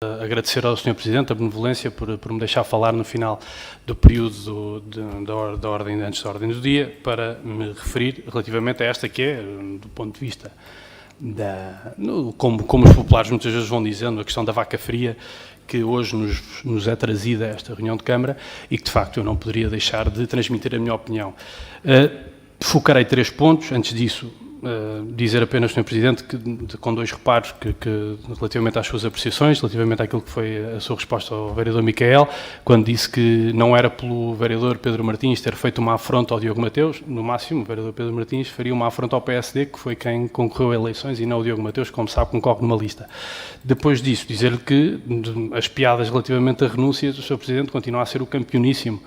Agradecer ao Sr. Presidente a benevolência por me deixar falar no final do período da ordem, antes da ordem do dia, para me referir relativamente a esta que é, do ponto de vista como os populares muitas vezes vão dizendo, a questão da vaca fria, que hoje nos é trazida a esta reunião de Câmara e que, de facto, eu não poderia deixar de transmitir a minha opinião. Focarei 3 pontos. Antes disso, dizer apenas, Sr. Presidente, com 2 reparos relativamente às suas apreciações, relativamente àquilo que foi a sua resposta ao vereador Micael, quando disse que não era pelo vereador Pedro Martins ter feito uma afronta ao Diogo Mateus. No máximo, o vereador Pedro Martins faria uma afronta ao PSD, que foi quem concorreu a eleições, e não o Diogo Mateus, que, como sabe, concorre numa lista. Depois disso, dizer-lhe que as piadas relativamente a renúncias, o Sr. Presidente continua a ser o campeoníssimo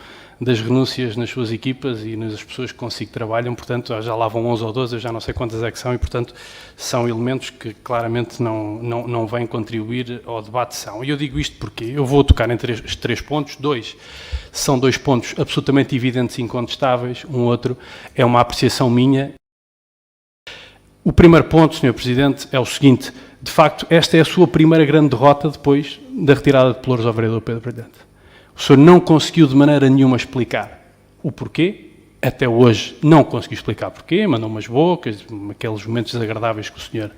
das renúncias nas suas equipas e nas pessoas que consigo trabalham, portanto, já lá vão 11 ou 12, eu já não sei quantas é que são, e, portanto, são elementos que claramente não vêm contribuir ao debate são. E eu digo isto porque eu vou tocar em 3 pontos. 2 são 2 pontos absolutamente evidentes e incontestáveis, um outro é uma apreciação minha. O primeiro ponto, Sr. Presidente, é o seguinte: de facto, esta é a sua primeira grande derrota depois da retirada de pelouros ao vereador Pedro Brilhante. O senhor não conseguiu de maneira nenhuma explicar o porquê, até hoje não conseguiu explicar porquê, mandou umas bocas, aqueles momentos desagradáveis que o senhor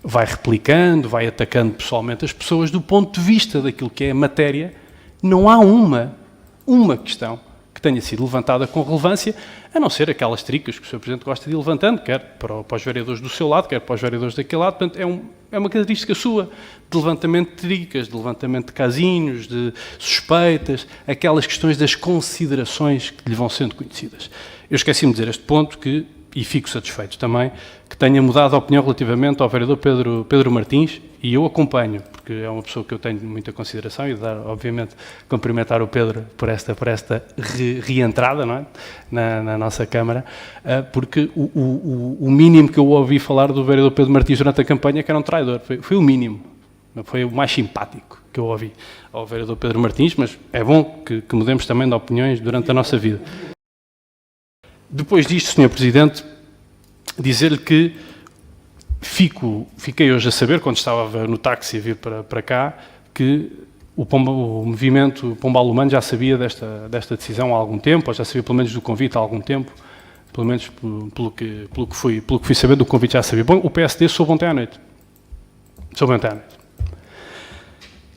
vai replicando, vai atacando pessoalmente as pessoas. Do ponto de vista daquilo que é a matéria, não há uma questão que tenha sido levantada com relevância, a não ser aquelas tricas que o Sr. Presidente gosta de ir levantando, quer para os vereadores do seu lado, quer para os vereadores daquele lado. Portanto, é uma característica sua, de levantamento de tricas, de levantamento de casinhos, de suspeitas, aquelas questões das considerações que lhe vão sendo conhecidas. Eu esqueci-me de dizer este ponto, e fico satisfeito também, que tenha mudado a opinião relativamente ao vereador Pedro Martins, e eu acompanho, porque é uma pessoa que eu tenho muita consideração, e obviamente, cumprimentar o Pedro por esta reentrada, não é? na nossa Câmara, porque o mínimo que eu ouvi falar do vereador Pedro Martins durante a campanha é que era um traidor. Foi o mínimo, foi o mais simpático que eu ouvi ao vereador Pedro Martins, mas é bom que mudemos também de opiniões durante a nossa vida. Depois disto, Sr. Presidente, dizer-lhe que fiquei hoje a saber, quando estava no táxi a vir para cá, que o movimento Pombal Humano já sabia desta decisão há algum tempo, ou já sabia pelo menos do convite há algum tempo, pelo menos pelo que fui saber do convite já sabia. Bom, o PSD soube ontem à noite.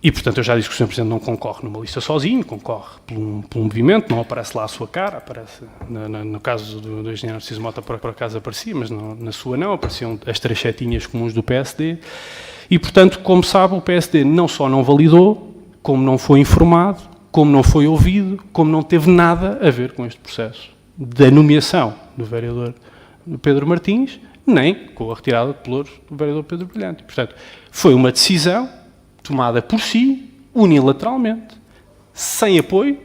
E, portanto, eu já disse que o Sr. Presidente não concorre numa lista sozinho, concorre por um movimento, não aparece lá a sua cara, aparece, no caso do engenheiro Narciso Mota, por acaso aparecia, mas na sua não, apareciam as 3 setinhas comuns do PSD, e, portanto, como sabe, o PSD não só não validou, como não foi informado, como não foi ouvido, como não teve nada a ver com este processo da nomeação do vereador Pedro Martins, nem com a retirada de pelouros do vereador Pedro Brilhante. Portanto, foi uma decisão tomada por si, unilateralmente, sem apoio,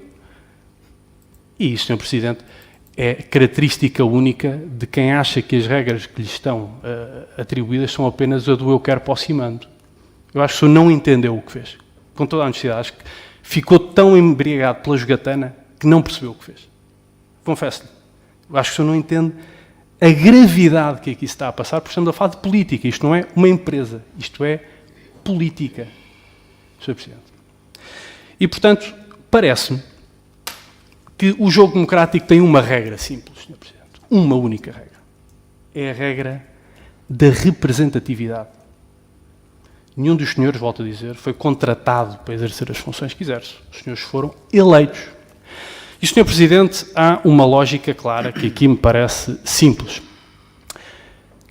e isto, Sr. Presidente, é característica única de quem acha que as regras que lhe estão atribuídas são apenas a do eu quero, posso e mando. Eu acho que o senhor não entendeu o que fez. Com toda a honestidade, acho que ficou tão embriagado pela jogatana que não percebeu o que fez. Confesso-lhe. Eu acho que o senhor não entende a gravidade que aqui se está a passar, porque estamos a falar de política. Isto não é uma empresa, isto é política. Sr. Presidente. E, portanto, parece-me que o jogo democrático tem uma regra simples, Sr. Presidente. Uma única regra. É a regra da representatividade. Nenhum dos senhores, volto a dizer, foi contratado para exercer as funções que exerce. Os senhores foram eleitos. E, Sr. Presidente, há uma lógica clara que aqui me parece simples.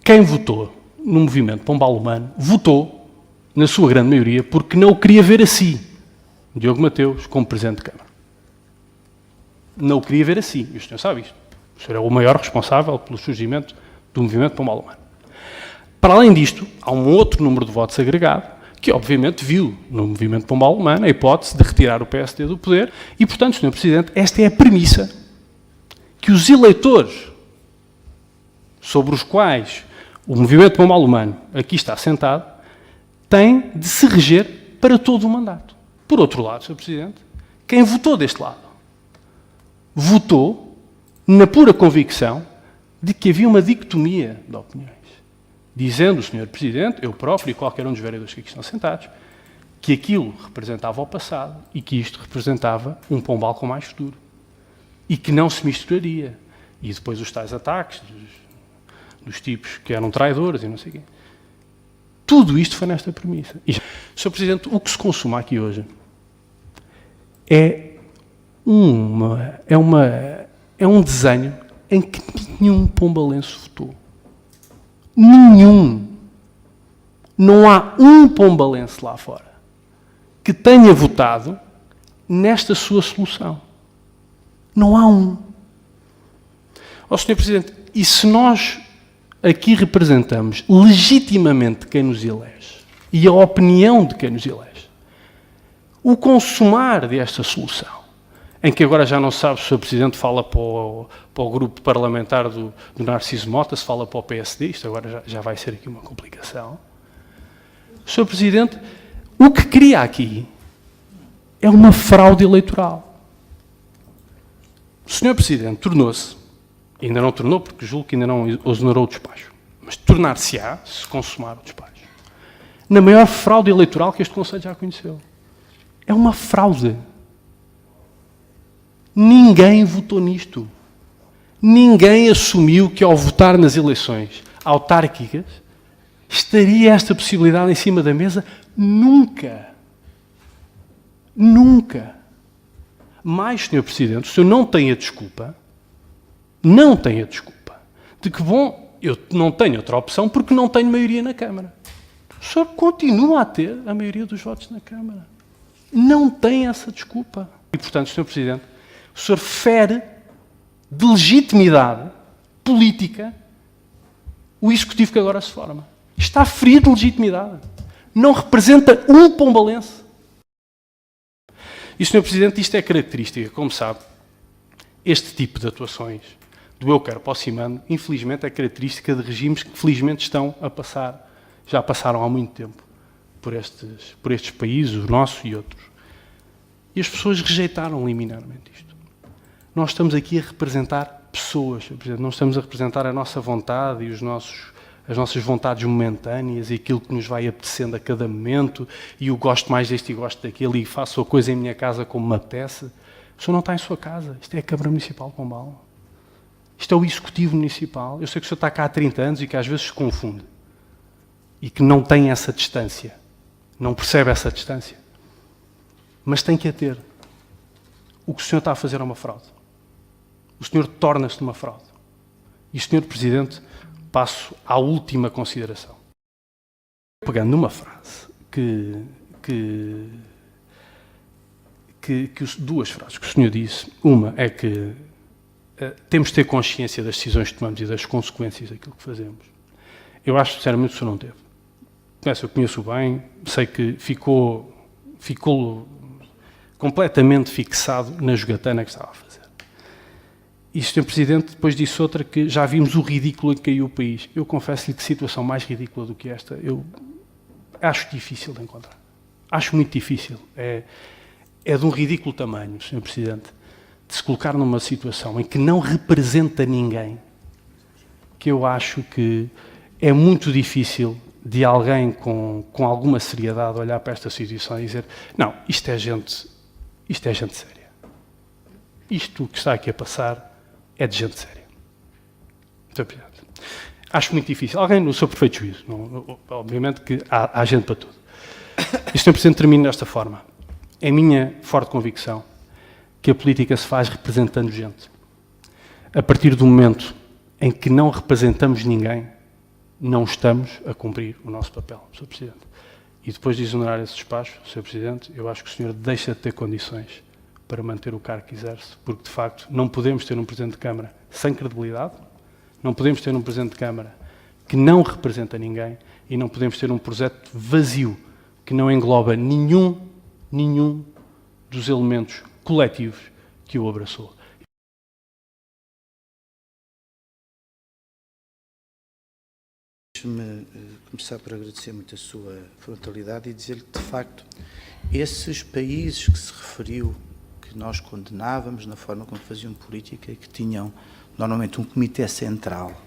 Quem votou no movimento Pombal Humano votou, na sua grande maioria, porque não o queria ver assim, Diogo Mateus, como Presidente de Câmara. Não o queria ver assim, e o senhor sabe isto. O senhor é o maior responsável pelo surgimento do movimento Pombal Humano. Para além disto, há um outro número de votos agregado, que obviamente viu no movimento Pombal Humano a hipótese de retirar o PSD do poder, e, portanto, Sr. Presidente, esta é a premissa que os eleitores sobre os quais o movimento Pombal Humano aqui está sentado tem de se reger para todo o mandato. Por outro lado, Sr. Presidente, quem votou deste lado, votou na pura convicção de que havia uma dicotomia de opiniões. Dizendo o Sr. Presidente, eu próprio e qualquer um dos vereadores que aqui estão sentados, que aquilo representava o passado e que isto representava um Pombal com mais futuro. E que não se misturaria. E depois os tais ataques dos tipos que eram traidores e não sei o quê. Tudo isto foi nesta premissa. E, Sr. Presidente, o que se consuma aqui hoje é um desenho em que nenhum pombalense votou. Nenhum. Não há um pombalense lá fora que tenha votado nesta sua solução. Não há um. Ó, Sr. Presidente, e se nós aqui representamos legitimamente quem nos elege e a opinião de quem nos elege, o consumar desta solução, em que agora já não sabe se o Sr. Presidente fala para o grupo parlamentar do Narciso Mota, se fala para o PSD, isto agora já vai ser aqui uma complicação. Sr. Presidente, o que cria aqui é uma fraude eleitoral. O Sr. Presidente tornou-se, ainda não tornou, porque julgo que ainda não exonerou o despacho, mas tornar-se-á, se consumar o despacho, na maior fraude eleitoral que este Conselho já conheceu. É uma fraude. Ninguém votou nisto. Ninguém assumiu que ao votar nas eleições autárquicas estaria esta possibilidade em cima da mesa. Nunca. Nunca. Mais, Sr. Presidente, o senhor não tem a desculpa, de que, bom, eu não tenho outra opção porque não tenho maioria na Câmara. O senhor continua a ter a maioria dos votos na Câmara. Não tem essa desculpa. E, portanto, Sr. Presidente, o senhor fere de legitimidade política o Executivo que agora se forma. Está ferido de legitimidade. Não representa um pombalense. E, Sr. Presidente, isto é característica, como sabe, este tipo de atuações do eu quero, posso e mando, infelizmente é característica de regimes que felizmente estão a passar, já passaram há muito tempo, por estes países, o nosso e outros. E as pessoas rejeitaram liminarmente isto. Nós estamos aqui a representar pessoas, Sr. Presidente, não estamos a representar a nossa vontade e as nossas vontades momentâneas e aquilo que nos vai apetecendo a cada momento e eu gosto mais deste e gosto daquele e faço a coisa em minha casa como me apetece. O senhor não está em sua casa. Isto é a Câmara Municipal de Pombal. Isto é o Executivo Municipal. Eu sei que o senhor está cá há 30 anos e que às vezes se confunde e que não tem essa distância, não percebe essa distância. Mas tem que a ter. O que o senhor está a fazer é uma fraude. O senhor torna-se numa fraude. E, Sr. Presidente, passo à última consideração. Pegando numa frase duas frases que o senhor disse. Uma é que temos de ter consciência das decisões que tomamos e das consequências daquilo que fazemos. Eu acho, sinceramente, que o senhor não teve. Eu conheço bem, sei que ficou completamente fixado na jogatana que estava a fazer. E o Sr. Presidente depois disse outra que já vimos o ridículo em que caiu o país. Eu confesso-lhe que situação mais ridícula do que esta, eu acho difícil de encontrar. Acho muito difícil. É de um ridículo tamanho, Sr. Presidente, de se colocar numa situação em que não representa ninguém, que eu acho que é muito difícil de alguém com alguma seriedade olhar para esta situação e dizer não, isto é gente séria. Isto que está aqui a passar é de gente séria. Sr. Presidente, acho muito difícil. Alguém no seu perfeito juízo, obviamente que há gente para tudo. E, Sr. Presidente, termino desta forma. É minha forte convicção que a política se faz representando gente. A partir do momento em que não representamos ninguém, não estamos a cumprir o nosso papel, Sr. Presidente. E depois de exonerar esse despacho, Sr. Presidente, eu acho que o senhor deixa de ter condições para manter o cargo que exerce, porque, de facto, não podemos ter um Presidente de Câmara sem credibilidade, não podemos ter um Presidente de Câmara que não representa ninguém e não podemos ter um projeto vazio que não engloba nenhum dos elementos coletivos que o abraçou. Deixe-me começar por agradecer muito a sua frontalidade e dizer-lhe que, de facto, esses países que se referiu, que nós condenávamos na forma como faziam política e que tinham normalmente um comitê central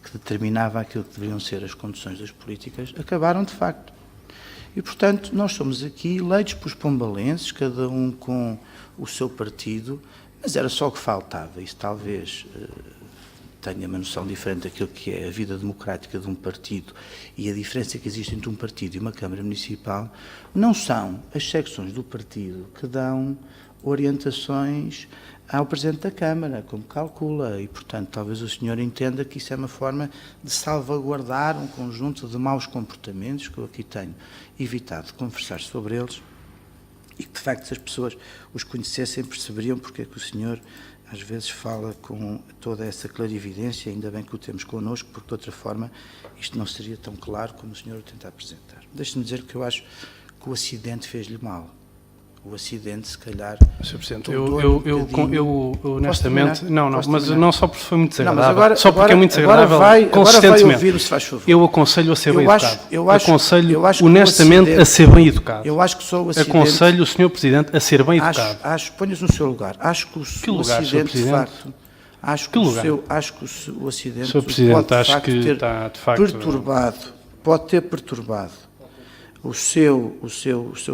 que determinava aquilo que deveriam ser as conduções das políticas, acabaram de facto. E, portanto, nós somos aqui eleitos pelos pombalenses, cada um com o seu partido, mas era só o que faltava. Isso talvez tenha uma noção diferente daquilo que é a vida democrática de um partido e a diferença que existe entre um partido e uma Câmara Municipal. Não são as secções do partido que dão orientações ao Presidente da Câmara, como calcula, e, portanto, talvez o senhor entenda que isso é uma forma de salvaguardar um conjunto de maus comportamentos que eu aqui tenho evitado de conversar sobre eles e que, de facto, se as pessoas os conhecessem, perceberiam porque é que o senhor, às vezes, fala com toda essa clarividência, ainda bem que o temos connosco, porque, de outra forma, isto não seria tão claro como o senhor o tenta apresentar. Deixe-me dizer que eu acho que o acidente fez-lhe mal. O acidente, se calhar... Sr. Presidente, eu honestamente... Não, mas não só porque foi muito desagradável, não, agora, só porque é muito desagradável, consistentemente. Agora vai ouvir-me, se faz favor. Eu aconselho a ser bem educado. Eu aconselho honestamente a ser bem educado. Eu acho que sou o acidente... Aconselho o Sr. Presidente a ser bem educado. Ponha-se no seu lugar. Acho que o acidente, de facto... Acho que o acidente Sr. Presidente, acho que está, de facto... Pode ter perturbado o seu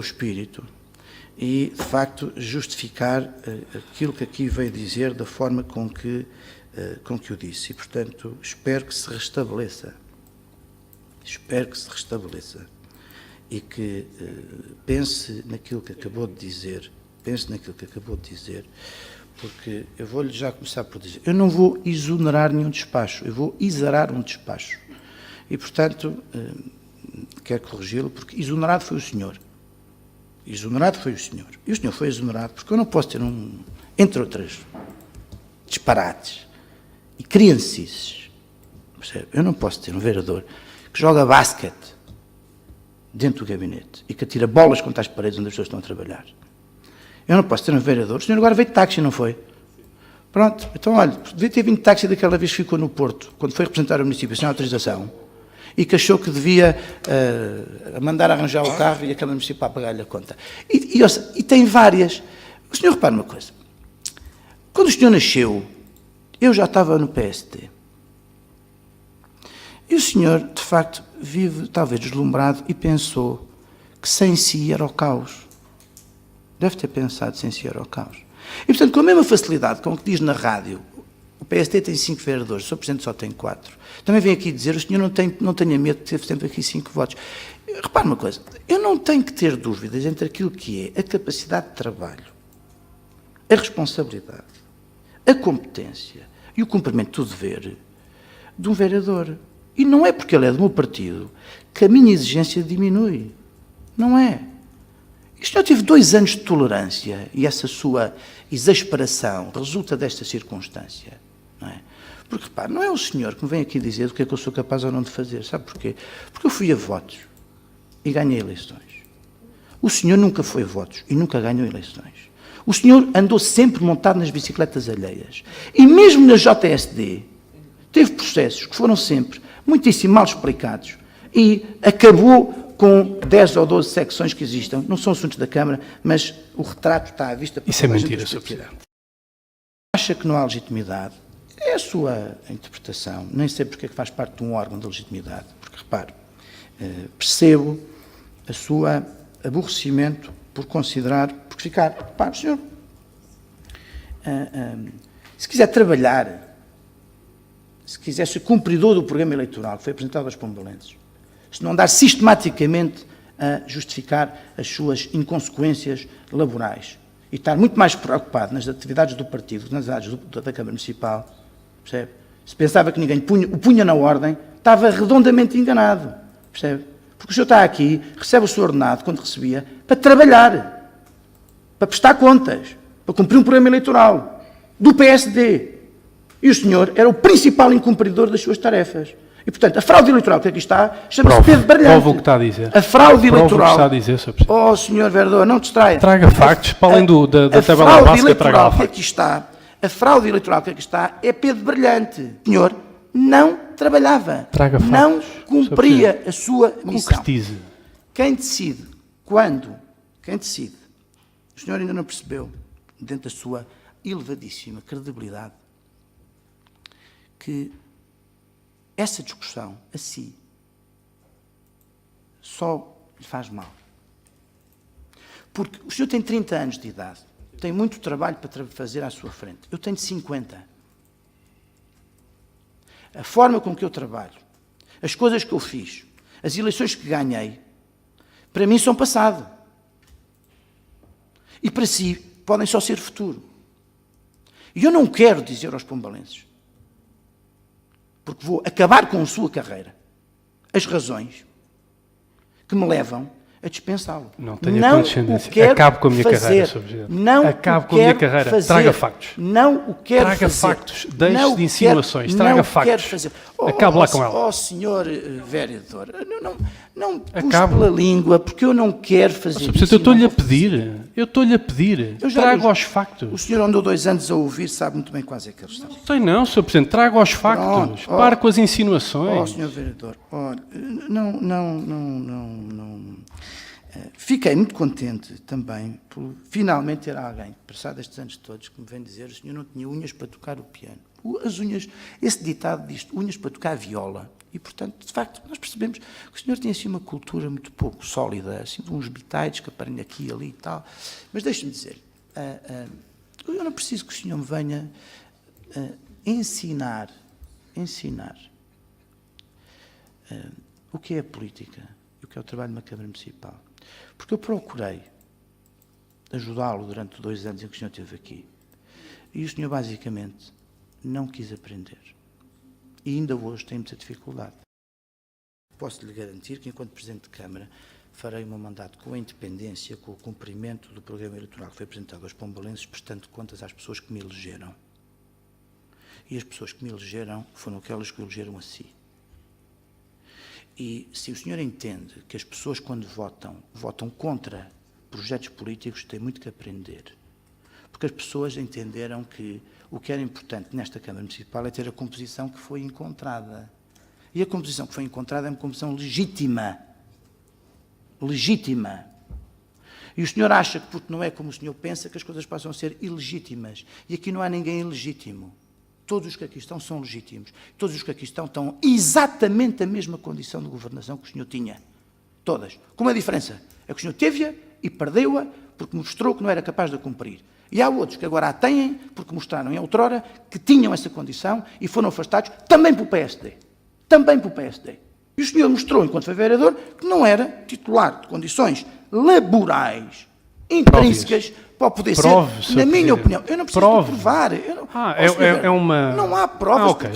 espírito e, de facto, justificar aquilo que aqui veio dizer da forma com que o disse. E, portanto, espero que se restabeleça. Espero que se restabeleça e que pense naquilo que acabou de dizer. Porque eu vou-lhe já começar por dizer. Eu não vou exonerar nenhum despacho, eu vou exarar um despacho. E, portanto, quero corrigi-lo, porque exonerado foi o senhor. Exonerado foi o senhor. E o senhor foi exonerado porque eu não posso ter entre outras disparates e criancices, percebe? Eu não posso ter um vereador que joga basquete dentro do gabinete e que atira bolas contra as paredes onde as pessoas estão a trabalhar. Eu não posso ter um vereador. O senhor agora veio de táxi, não foi? Pronto. Então, olha, devia ter vindo de táxi daquela vez que ficou no Porto, quando foi representar o município sem autorização, e que achou que devia mandar arranjar o carro e a Câmara Municipal pagar-lhe a conta. E tem várias. O senhor repara uma coisa. Quando o senhor nasceu, eu já estava no PSD. E o senhor, de facto, vive talvez deslumbrado e pensou que sem si era o caos. Deve ter pensado sem si era o caos. E, portanto, com a mesma facilidade com que diz na rádio, o PSD tem 5 vereadores, o Sr. Presidente só tem 4. Também vem aqui dizer, o senhor não tenha medo de ter sempre aqui 5 votos. Repare uma coisa, eu não tenho que ter dúvidas entre aquilo que é a capacidade de trabalho, a responsabilidade, a competência e o cumprimento do dever de um vereador. E não é porque ele é do meu partido que a minha exigência diminui. Não é. O senhor teve 2 anos de tolerância e essa sua exasperação resulta desta circunstância. Não é? Porque, repare, não é o senhor que me vem aqui dizer o que é que eu sou capaz ou não de fazer. Sabe porquê? Porque eu fui a votos e ganhei eleições. O senhor nunca foi a votos e nunca ganhou eleições. O senhor andou sempre montado nas bicicletas alheias. E mesmo na JSD, teve processos que foram sempre muitíssimo mal explicados e acabou com 10 ou 12 secções que existam. Não são assuntos da Câmara, mas o retrato está à vista. Para isso é mentira, Sr. Presidente. Acha que não há legitimidade? É a sua interpretação. Nem sei porque é que faz parte de um órgão de legitimidade. Porque, repare, percebo a sua aborrecimento por considerar, por ficar, repare, senhor, se quiser trabalhar, se quiser ser cumpridor do programa eleitoral que foi apresentado aos pombalenses, se não andar sistematicamente a justificar as suas inconsequências laborais e estar muito mais preocupado nas atividades do partido, nas atividades da Câmara Municipal, percebe? Se pensava que ninguém o punha na ordem, estava redondamente enganado, percebe? Porque o senhor está aqui, recebe o seu ordenado, quando recebia, para trabalhar, para prestar contas, para cumprir um programa eleitoral do PSD. E o senhor era o principal incumpridor das suas tarefas. E, portanto, a fraude eleitoral que aqui está chama-se Pedro Brilhante. Prova o que está a dizer. A fraude eleitoral. Prova o que está a dizer, Sr. Presidente. Oh, senhor vereador, não distraia. Traga factos, para além da tabela básica, traga factos. A fraude eleitoral que aqui está é Pedro Brilhante. O senhor não trabalhava. Traga factos. Não cumpria a sua missão. Concretize. Quem decide, quando, quem decide, o senhor ainda não percebeu, dentro da sua elevadíssima credibilidade, que essa discussão, a si, só lhe faz mal. Porque o senhor tem 30 anos de idade, tem muito trabalho para fazer à sua frente. Eu tenho 50. A forma com que eu trabalho, as coisas que eu fiz, as eleições que ganhei, para mim são passado. E para si podem só ser futuro. E eu não quero dizer aos pombalenses, porque vou acabar com a sua carreira, as razões que me levam a dispensá-lo. Não tenho a condescendência. Acabo com a minha carreira, Sr. Presidente. Não acabo com a minha carreira. Fazer. Traga factos. Não o quero traga fazer. Factos. Deixe de insinuações. Traga factos. Fazer. Acabe lá com ela. Senhor vereador, não puxe pela língua, porque eu não quero fazer Sr. Presidente, eu estou-lhe a pedir. Eu estou-lhe a pedir. Traga os factos. O senhor andou 2 anos a ouvir, sabe muito bem quais é que eles estão. Não sei não, Sr. Presidente. Traga os factos. Pare com as insinuações. Senhor vereador, olha, fiquei muito contente também por finalmente ter alguém, passado estes anos todos, que me vem dizer o senhor não tinha unhas para tocar o piano. As unhas, esse ditado diz unhas para tocar a viola. E, portanto, de facto, nós percebemos que o senhor tem assim uma cultura muito pouco sólida, assim, uns bitites que aparem aqui e ali e tal. Mas deixe-me dizer, eu não preciso que o senhor me venha ensinar o que é a política e o que é o trabalho de uma Câmara Municipal. Porque eu procurei ajudá-lo durante 2 anos em que o senhor esteve aqui. E o senhor, basicamente, não quis aprender. E ainda hoje tem muita dificuldade. Posso-lhe garantir que, enquanto Presidente de Câmara, farei o meu mandato com a independência, com o cumprimento do programa eleitoral que foi apresentado aos pombalenses, prestando contas às pessoas que me elegeram. E as pessoas que me elegeram foram aquelas que o elegeram a si. E se o senhor entende que as pessoas, quando votam contra projetos políticos, têm muito que aprender. Porque as pessoas entenderam que o que era importante nesta Câmara Municipal é ter a composição que foi encontrada. E a composição que foi encontrada é uma composição legítima. Legítima. E o senhor acha que, porque não é como o senhor pensa, que as coisas passam a ser ilegítimas. E aqui não há ninguém ilegítimo. Todos os que aqui estão são legítimos. Todos os que aqui estão exatamente a mesma condição de governação que o senhor tinha. Todas. Com uma diferença. É que o senhor teve-a e perdeu-a porque mostrou que não era capaz de a cumprir. E há outros que agora a têm porque mostraram em outrora que tinham essa condição e foram afastados também pelo PSD. Também pelo PSD. E o senhor mostrou, enquanto foi vereador, que não era titular de condições laborais intrínsecas para poder ser, na minha opinião. Eu não preciso de provar. Não há provas. Okay,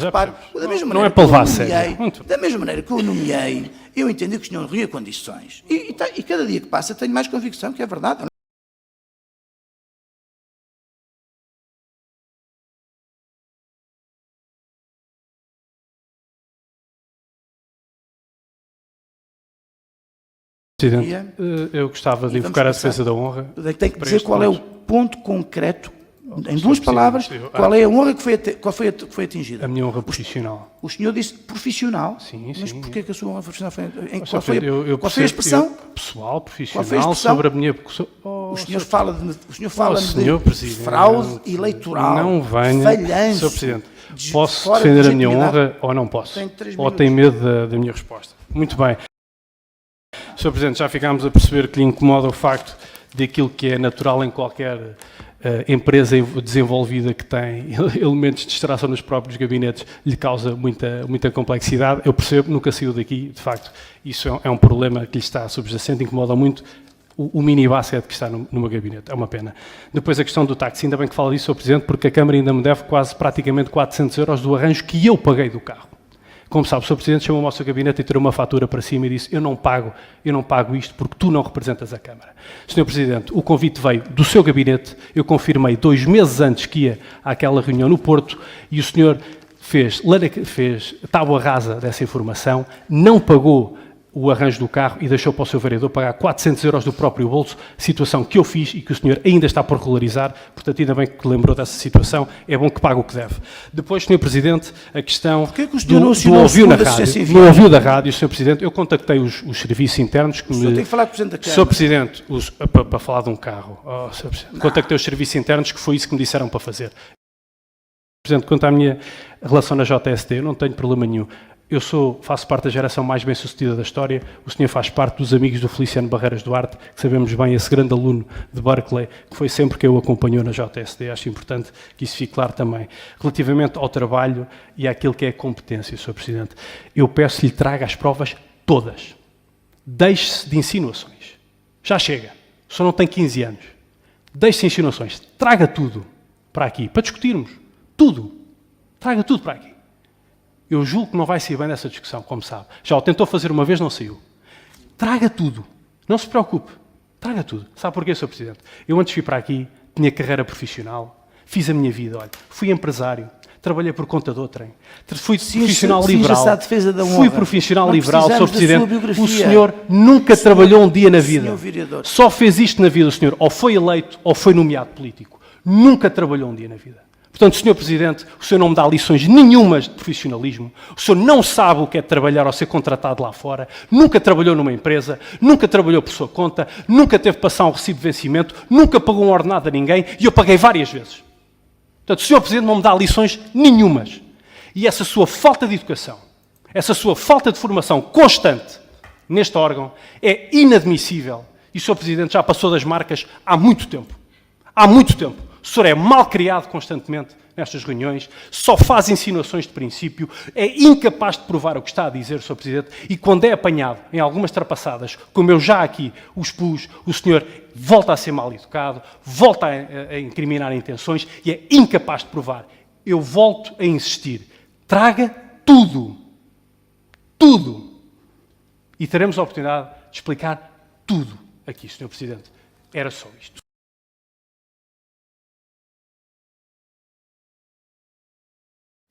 da mesma não é para levar a sério. Da mesma maneira que eu nomeei, eu entendi que o senhor não reúne condições. E cada dia que passa tenho mais convicção que é verdade. Presidente, eu gostava de invocar a defesa da honra. Tem que dizer qual é o ponto concreto, em 2 palavras, qual é a honra que foi atingida. A minha honra profissional. O senhor disse profissional? Sim. Mas porquê que a sua honra profissional foi... Qual foi a expressão? Pessoal, profissional, sobre a minha... O senhor fala de fraude eleitoral, não venha, falhanço. Sr. Presidente, posso defender a minha honra ou não posso? Ou tem medo da minha resposta? Muito bem. Sr. Presidente, já ficámos a perceber que lhe incomoda o facto de aquilo que é natural em qualquer empresa desenvolvida que tem elementos de distração nos próprios gabinetes, lhe causa muita complexidade. Eu percebo, nunca saiu daqui, de facto, isso é um problema que lhe está subjacente, incomoda muito o mini basket que está no meu gabinete, é uma pena. Depois a questão do táxi, ainda bem que fala disso, Sr. Presidente, porque a Câmara ainda me deve praticamente 400 euros do arranjo que eu paguei do carro. Como sabe, o Sr. Presidente chamou-me ao seu gabinete e tirou uma fatura para cima e disse: eu não pago isto porque tu não representas a Câmara. Sr. Presidente, o convite veio do seu gabinete, eu confirmei 2 meses antes que ia àquela reunião no Porto e o senhor fez tábua rasa dessa informação, não pagou o arranjo do carro e deixou para o seu vereador pagar 400 euros do próprio bolso, situação que eu fiz e que o senhor ainda está por regularizar, portanto, ainda bem que lembrou dessa situação, é bom que pague o que deve. Depois, Sr. Presidente, a questão do ouviu na rádio, no ouviu da rádio, Sr. Presidente, eu contactei os serviços internos que me... tem que falar com o Presidente da Câmara. Sr. Presidente, para falar de um carro, Sr. Presidente, contactei os serviços internos que foi isso que me disseram para fazer. Presidente, quanto à minha relação na JST, eu não tenho problema nenhum. Faço parte da geração mais bem-sucedida da história, o senhor faz parte dos amigos do Feliciano Barreiras Duarte, que sabemos bem, esse grande aluno de Berkeley, que foi sempre quem o acompanhou na JSD. Acho importante que isso fique claro também. Relativamente ao trabalho e àquilo que é a competência, Sr. Presidente, eu peço-lhe traga as provas todas. Deixe-se de insinuações. Já chega. O senhor não tem 15 anos. Deixe-se de insinuações. Traga tudo para aqui, para discutirmos. Tudo. Traga tudo para aqui. Eu julgo que não vai sair bem dessa discussão, como sabe. Já o tentou fazer uma vez, não saiu. Traga tudo. Não se preocupe. Traga tudo. Sabe porquê, Sr. Presidente? Eu antes de vir para aqui, tinha carreira profissional, fiz a minha vida, olha, fui empresário, trabalhei por conta de outrem, fui profissional liberal. Fui profissional liberal, Sr. Presidente. O senhor nunca trabalhou um dia na vida. Só fez isto na vida, o senhor. Ou foi eleito, ou foi nomeado político. Nunca trabalhou um dia na vida. Portanto, Sr. Presidente, o senhor não me dá lições nenhumas de profissionalismo, o senhor não sabe o que é trabalhar ou ser contratado lá fora, nunca trabalhou numa empresa, nunca trabalhou por sua conta, nunca teve que passar um recibo de vencimento, nunca pagou um ordenado a ninguém e eu paguei várias vezes. Portanto, o Sr. Presidente não me dá lições nenhumas. E essa sua falta de educação, essa sua falta de formação constante neste órgão é inadmissível e o Sr. Presidente já passou das marcas há muito tempo. Há muito tempo. O senhor é mal criado constantemente nestas reuniões, só faz insinuações de princípio, é incapaz de provar o que está a dizer, Sr. Presidente, e quando é apanhado em algumas trapassadas, como eu já aqui os pus, o senhor volta a ser mal educado, volta a incriminar intenções e é incapaz de provar. Eu volto a insistir. Traga tudo. Tudo. E teremos a oportunidade de explicar tudo aqui, Sr. Presidente. Era só isto.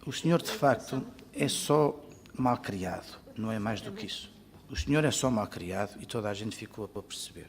O senhor, de facto, é só mal criado, não é mais do que isso. O senhor é só mal criado e toda a gente ficou a perceber.